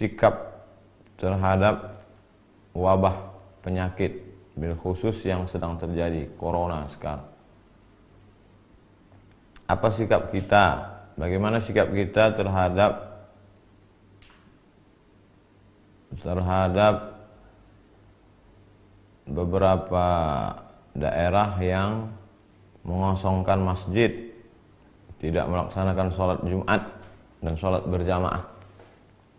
sikap terhadap wabah penyakit bil khusus yang sedang terjadi, corona sekarang. Apa sikap kita? Bagaimana sikap kita terhadap beberapa daerah yang mengosongkan masjid, tidak melaksanakan sholat Jumat dan sholat berjamaah?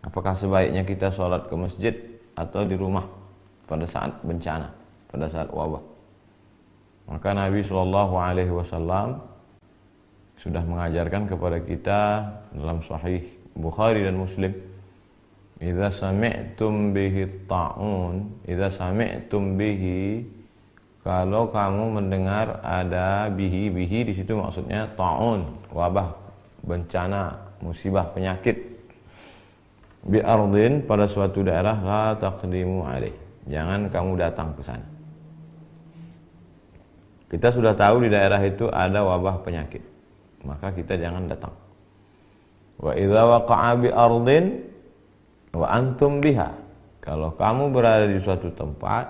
Apakah sebaiknya kita sholat ke masjid atau di rumah pada saat bencana, pada saat wabah? Maka Nabi SAW sudah mengajarkan kepada kita dalam Sahih Bukhari dan Muslim, idza sami'tum bihi ta'un, idza sami'tum bihi, kalau kamu mendengar ada bihi di situ maksudnya ta'un, wabah, bencana, musibah, penyakit, bi ardin, pada suatu daerah, la taqdimu alaih, jangan kamu datang ke sana. Kita sudah tahu di daerah itu ada wabah penyakit, maka kita jangan datang. Wa idza waqa'a bi ardin wa antum biha, kalau kamu berada di suatu tempat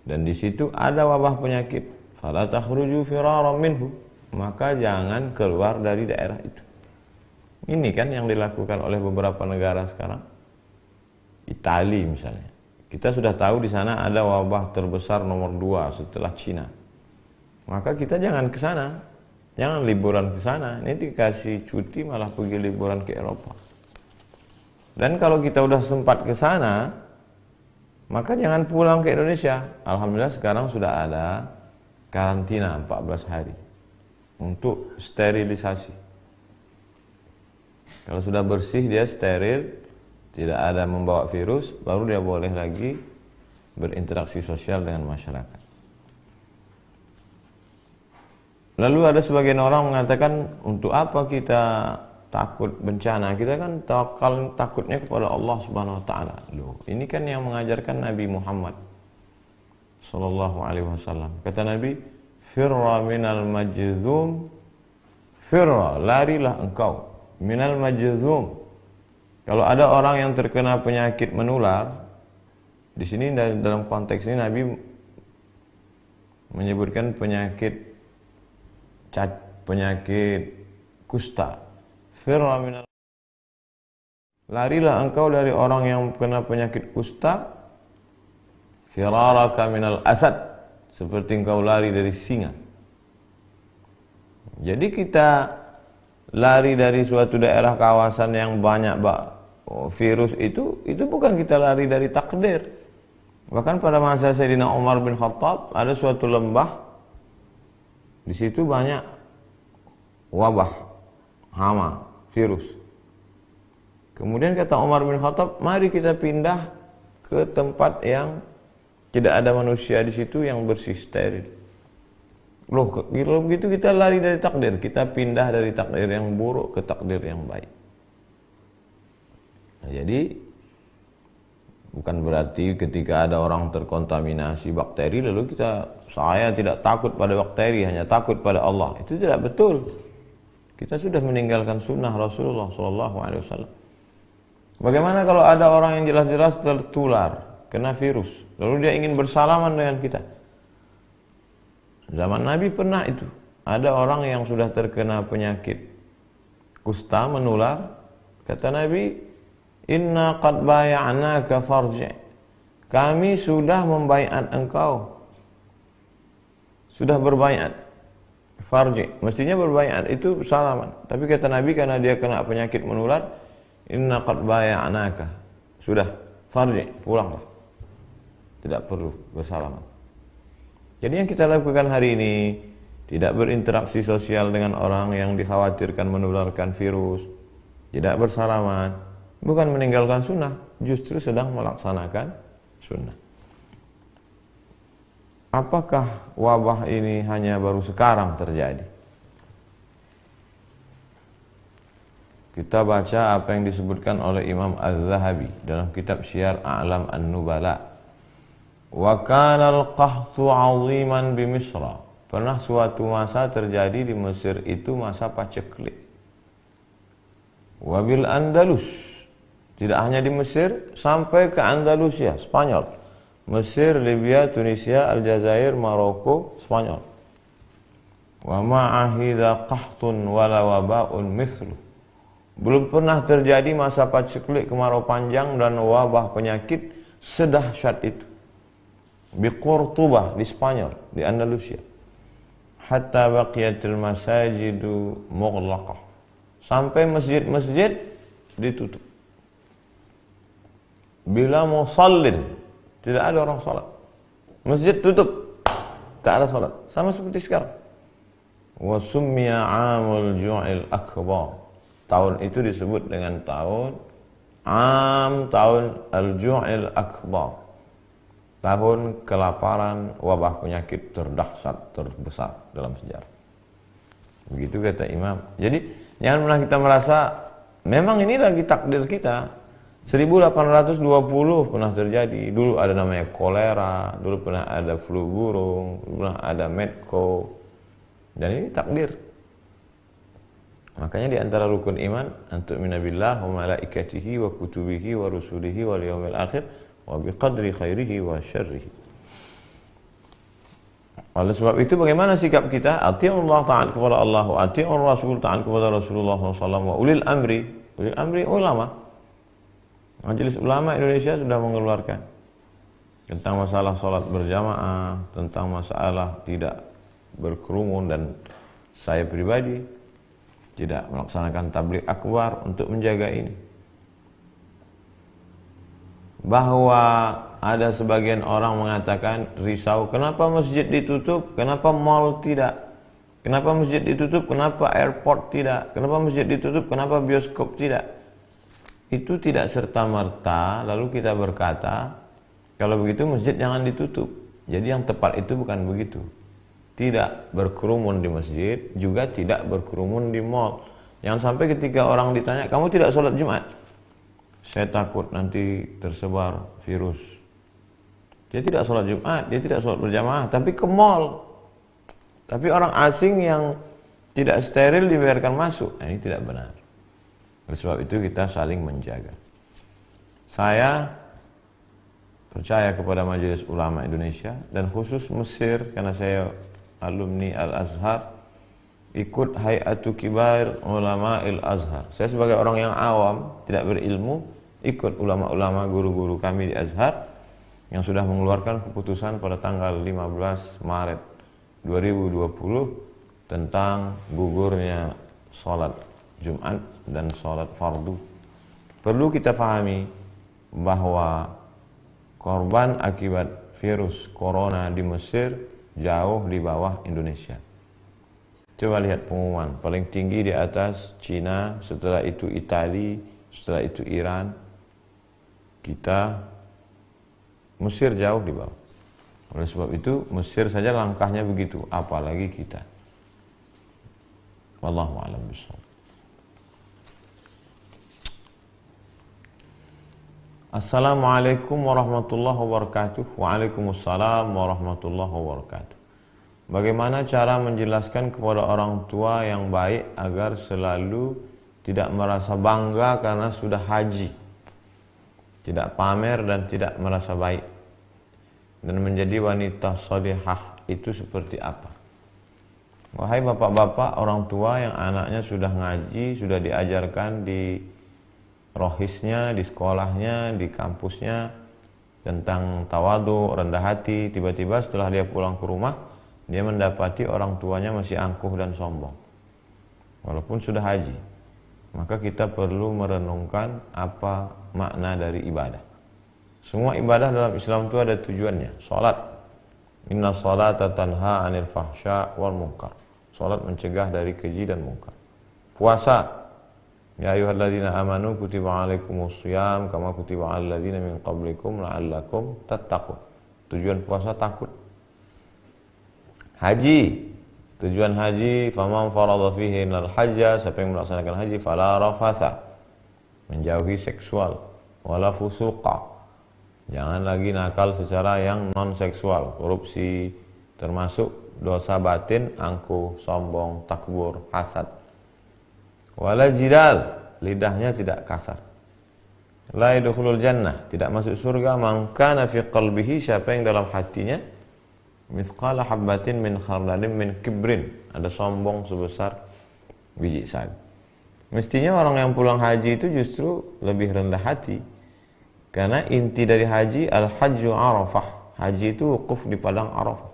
dan di situ ada wabah penyakit, fala takhruju firaran minhu, maka jangan keluar dari daerah itu. Ini kan yang dilakukan oleh beberapa negara sekarang. Italia misalnya, kita sudah tahu di sana ada wabah terbesar nomor 2 setelah Cina, maka kita jangan ke sana, jangan liburan ke sana. Ini dikasih cuti malah pergi liburan ke Eropa. Dan kalau kita udah sempat ke sana, maka jangan pulang ke Indonesia. Alhamdulillah sekarang sudah ada karantina 14 hari untuk sterilisasi. Kalau sudah bersih, dia steril, tidak ada membawa virus, baru dia boleh lagi berinteraksi sosial dengan masyarakat. Lalu ada sebagian orang mengatakan, untuk apa kita takut bencana? Kita kan takutnya kepada Allah Subhanahu wa taala. Loh, ini kan yang mengajarkan Nabi Muhammad sallallahu alaihi wasallam. Kata Nabi, firra minal majzum, firra, larilah engkau, minal majzum. Kalau ada orang yang terkena penyakit menular, di sini dalam konteks ini Nabi menyebutkan penyakit kusta. Firra minal, larilah engkau dari orang yang kena penyakit kusta, firaraka minal asad, seperti engkau lari dari singa. Jadi kita lari dari suatu daerah kawasan yang banyak virus itu bukan kita lari dari takdir. Bahkan pada masa Sayyidina Umar bin Khattab ada suatu lembah, di situ banyak wabah, hama, virus. Kemudian kata Umar bin Khattab, mari kita pindah ke tempat yang tidak ada manusia di situ, yang bersih, steril. Loh, kalau begitu kita lari dari takdir, kita pindah dari takdir yang buruk ke takdir yang baik. Nah, jadi bukan berarti ketika ada orang terkontaminasi bakteri lalu saya tidak takut pada bakteri, hanya takut pada Allah. Itu tidak betul. Kita sudah meninggalkan sunnah Rasulullah SAW. Bagaimana kalau ada orang yang jelas-jelas tertular, kena virus, lalu dia ingin bersalaman dengan kita? Zaman Nabi pernah itu. Ada orang yang sudah terkena penyakit kusta menular. Kata Nabi, inna qad bay'anaka farji'. Kami sudah membaiat engkau. Sudah berbaiat. Farji, mestinya berbaiat itu salaman. Tapi kata Nabi, karena dia kena penyakit menular, inna qad bay'anaka. Sudah, farji, pulanglah. Tidak perlu bersalaman. Jadi yang kita lakukan hari ini, tidak berinteraksi sosial dengan orang yang dikhawatirkan menularkan virus, tidak bersalaman, bukan meninggalkan sunnah, justru sedang melaksanakan sunnah. Apakah wabah ini hanya baru sekarang terjadi? Kita baca apa yang disebutkan oleh Imam Az-Zahabi dalam kitab Syiar A'lam An-Nubala. Wa kana al-qahtu 'aziman bi Misra. Pernah suatu masa terjadi di Mesir itu masa paceklik. Wa bil Andalus, Tidak hanya di Mesir, sampai ke Andalusia, Spanyol. Mesir, Libya, Tunisia, Aljazair, Maroko, Spanyol. Wa ma'ahida qahtun wala waba'un mithlu. Belum pernah terjadi masa paceklik, kemarau panjang dan wabah penyakit sedahsyat itu. Di Qurtubah, di Spanyol, di Andalusia. Hatta baqiyatil masajidu mughlaqah. Sampai masjid-masjid ditutup. Bila musallin, tidak ada orang salat. Masjid tutup, tak ada salat. Sama seperti sekarang. Wa summiya 'amul ju'il akbar. Tahun itu disebut dengan tahun al-ju'il akbar. Tahun kelaparan, wabah penyakit terdahsyat, terbesar dalam sejarah. Begitu kata Imam. Jadi jangan pernah kita merasa memang ini lagi takdir kita. 1820 pernah terjadi. Dulu ada namanya kolera, dulu pernah ada flu burung, dulu pernah ada medco. Dan ini takdir. Makanya di antara rukun iman, antu'mina billah wa malaikatihi wa kutubihi wa rusulihi wal yawmil akhir wa biqadri khairihi wa syarrihi. Oleh sebab itu bagaimana sikap kita? Ati'ullah, ta'at kepada Allah, wa ati'ur rasul, ta'at kepada Rasulullah SAW, wa ulil amri ulama. Majelis Ulama Indonesia sudah mengeluarkan tentang masalah sholat berjamaah, tentang masalah tidak berkerumun, dan saya pribadi tidak melaksanakan tabligh akbar untuk menjaga ini. Bahwa ada sebagian orang mengatakan risau, kenapa masjid ditutup, kenapa mall tidak, kenapa masjid ditutup, kenapa airport tidak, kenapa masjid ditutup, kenapa bioskop tidak. Itu tidak serta-merta lalu kita berkata, kalau begitu masjid jangan ditutup. Jadi yang tepat itu bukan begitu. Tidak berkerumun di masjid, juga tidak berkerumun di mall. Jangan sampai ketika orang ditanya, kamu tidak sholat Jumat? Saya takut nanti tersebar virus. Dia tidak sholat Jumat, dia tidak sholat berjamaah, tapi ke mall. Tapi orang asing yang tidak steril dibiarkan masuk. Nah, ini tidak benar. Oleh sebab itu kita saling menjaga. Saya percaya kepada Majelis Ulama Indonesia dan khusus Mesir, karena saya alumni Al-Azhar, ikut Hay'atu Kibar Ulama Al-Azhar. Saya sebagai orang yang awam, tidak berilmu, ikut ulama-ulama guru-guru kami di Azhar yang sudah mengeluarkan keputusan pada tanggal 15 Maret 2020 tentang gugurnya sholat Jumat dan sholat fardu. Perlu kita pahami bahwa korban akibat virus corona di Mesir jauh di bawah Indonesia. Coba lihat pengumuman, paling tinggi di atas Cina, setelah itu Italia, setelah itu Iran. Kita Mesir jauh di bawah. Oleh sebab itu Mesir saja langkahnya begitu, apalagi kita. Wallahu a'lam bishawab. Assalamualaikum warahmatullahi wabarakatuh. Waalaikumsalam warahmatullahi wabarakatuh. Bagaimana cara menjelaskan kepada orang tua yang baik agar selalu tidak merasa bangga karena sudah haji, tidak pamer dan tidak merasa baik, dan menjadi wanita sholihah itu seperti apa? Wahai bapak-bapak, orang tua yang anaknya sudah ngaji, sudah diajarkan di rohisnya, di sekolahnya, di kampusnya tentang tawadu, rendah hati, tiba-tiba setelah dia pulang ke rumah, dia mendapati orang tuanya masih angkuh dan sombong walaupun sudah haji. Maka kita perlu merenungkan apa makna dari ibadah. Semua ibadah dalam Islam itu ada tujuannya. Salat, inna salata tanha anil fahsya wal munkar. Salat mencegah dari keji dan munkar. Puasa, ya ayyuhalladzina amanu kutiba alaikumusiyam kama kutiba alal ladzina min qablikum la'allakum tattaqun. Tujuan puasa takut. Haji, tujuan haji, faman farada fihi al hajja, siapa yang melaksanakan haji, fala rafasa, menjauhi seksual, wala fusuqa, jangan lagi nakal secara yang non seksual, korupsi, termasuk dosa batin, angkuh, sombong, takbur, hasad. Wala jidal, lidahnya tidak kasar. La yadkhulul jannah, tidak masuk surga man kana fi qalbihi, siapa yang dalam hatinya mithqala habbatin min khardalin min kibrin, ada sombong sebesar biji sawi. Mestinya orang yang pulang haji itu justru lebih rendah hati, karena inti dari haji al-hajju arafah. Haji itu wukuf di padang Arafah.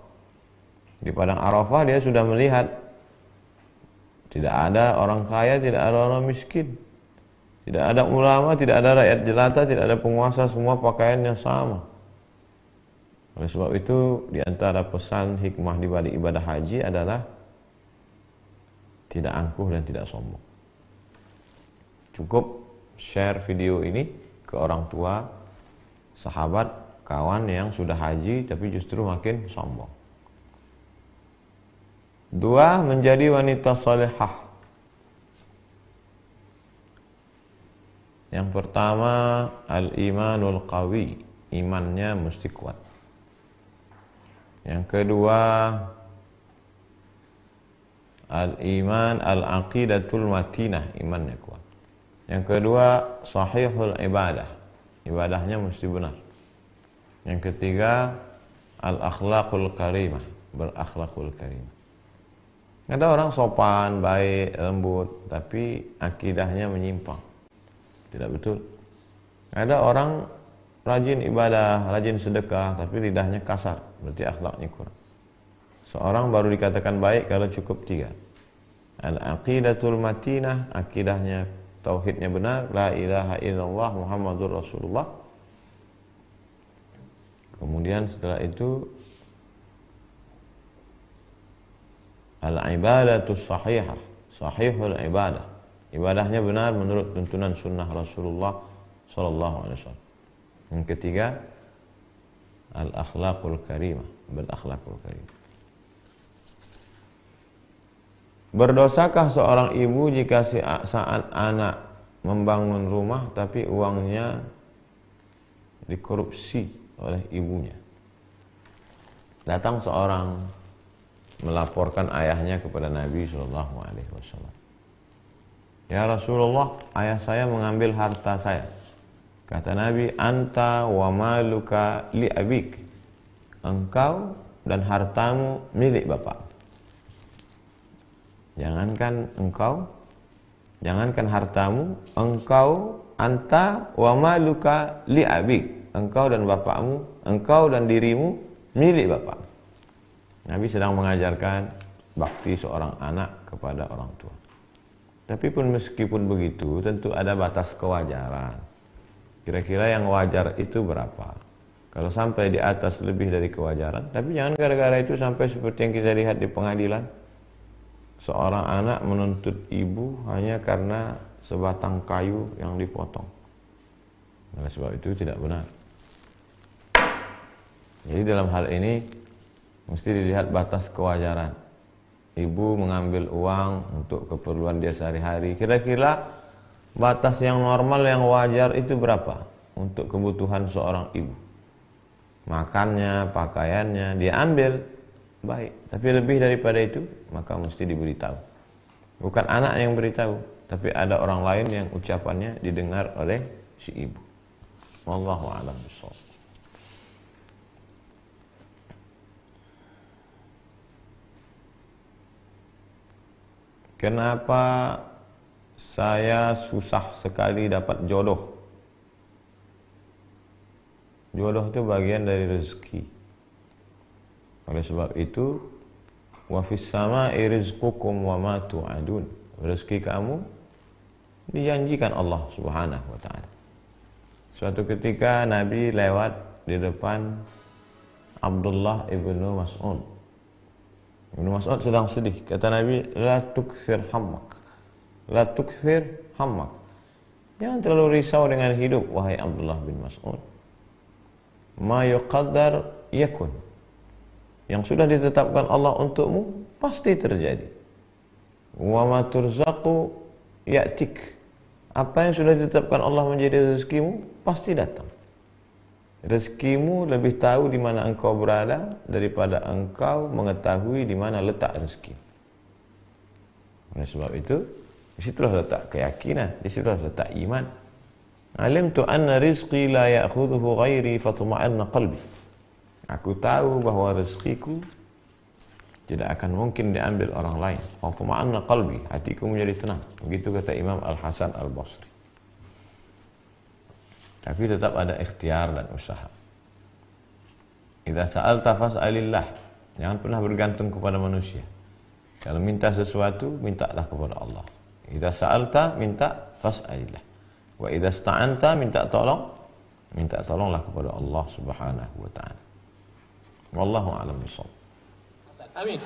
Di padang Arafah dia sudah melihat tidak ada orang kaya, tidak ada orang miskin, tidak ada ulama, tidak ada rakyat jelata, tidak ada penguasa, semua pakaiannya sama. Oleh sebab itu, di antara pesan hikmah di balik ibadah haji adalah tidak angkuh dan tidak sombong. Cukup share video ini ke orang tua, sahabat, kawan yang sudah haji tapi justru makin sombong. 2. Menjadi wanita salihah. Yang pertama, al-imanul qawi, imannya mesti kuat. Yang kedua, al-iman al-aqidatul matinah, imannya kuat. Yang kedua, sahihul ibadah, ibadahnya mesti benar. Yang ketiga, al-akhlaqul karimah, berakhlakul karimah. Ada orang sopan, baik, lembut, tapi akidahnya menyimpang, tidak betul. Ada orang rajin ibadah, rajin sedekah, tapi lidahnya kasar, berarti akhlaknya kurang. Seorang baru dikatakan baik kalau cukup 3. Al-aqidatul matinah, akidahnya, tauhidnya benar, la ilaha illallah Muhammadur Rasulullah. Kemudian setelah itu al-ibadatus sahihah, sahihul ibadah, ibadahnya benar menurut tuntunan sunnah Rasulullah sallallahu alaihi wasallam. Yang ketiga, al-akhlaqul karimah, berakhlakul karimah. Berdosakah seorang ibu jika saat anak membangun rumah tapi uangnya dikorupsi oleh ibunya? Datang seorang melaporkan ayahnya kepada Nabi SAW. Ya Rasulullah, ayah saya mengambil harta saya. Kata Nabi, anta wa maluka li abik, engkau dan hartamu milik bapak. Jangankan engkau, jangankan hartamu, engkau, anta wa maluka li abik, engkau dan bapakmu, engkau dan dirimu milik bapak. Nabi sedang mengajarkan bakti seorang anak kepada orang tua. Tapi pun meskipun begitu, tentu ada batas kewajaran. Kira-kira yang wajar itu berapa? Kalau sampai di atas lebih dari kewajaran, tapi jangan gara-gara itu sampai seperti yang kita lihat di pengadilan. Seorang anak menuntut ibu hanya karena sebatang kayu yang dipotong. Oleh sebab itu tidak benar. Jadi dalam hal ini mesti dilihat batas kewajaran. Ibu mengambil uang untuk keperluan dia sehari-hari. Kira-kira batas yang normal, yang wajar itu berapa untuk kebutuhan seorang ibu? Makannya, pakaiannya, dia ambil, baik. Tapi lebih daripada itu, maka mesti diberitahu. Bukan anak yang beritahu, tapi ada orang lain yang ucapannya didengar oleh si ibu. Wallahu a'lam bishawab. Kenapa saya susah sekali dapat jodoh? Jodoh itu bagian dari rezeki. Oleh sebab itu, wa fis sama'i rizqukum wa ma tu'adun. Rezeki kamu dijanjikan Allah Subhanahu wa taala. Suatu ketika Nabi lewat di depan Abdullah ibnu Mas'ud. Ibnu Mas'ud sedang sedih. Kata Nabi, la tukthir hammak. La tukthir hammak. Jangan terlalu risau dengan hidup, wahai Abdullah bin Mas'ud. Ma yuqaddar yakun. Yang sudah ditetapkan Allah untukmu pasti terjadi. Wa ma turzaqu ya'tik. Apa yang sudah ditetapkan Allah menjadi rezekimu pasti datang. Rezekimu lebih tahu di mana engkau berada daripada engkau mengetahui di mana letak rezeki. Oleh sebab itu, di situlah letak keyakinan, di situlah letak iman. Alimtu anna rizqi la ya'khudhuhu ghairi fatuma'anna qalbi. Aku tahu bahwa rezekiku tidak akan mungkin diambil orang lain. Fatuma'anna qalbi, hatiku menjadi tenang. Begitu kata Imam Al-Hasan Al-Basri. Tapi tetap ada ikhtiar dan usaha. Idza sa'alta fas'alillah. Jangan pernah bergantung kepada manusia. Kalau minta sesuatu, mintalah kepada Allah. Idza sa'alta, minta fas'alillah. Wa idza sta'anta, minta tolonglah kepada Allah Subhanahu wa taala. Wallahu a'lam bishawab. Amin.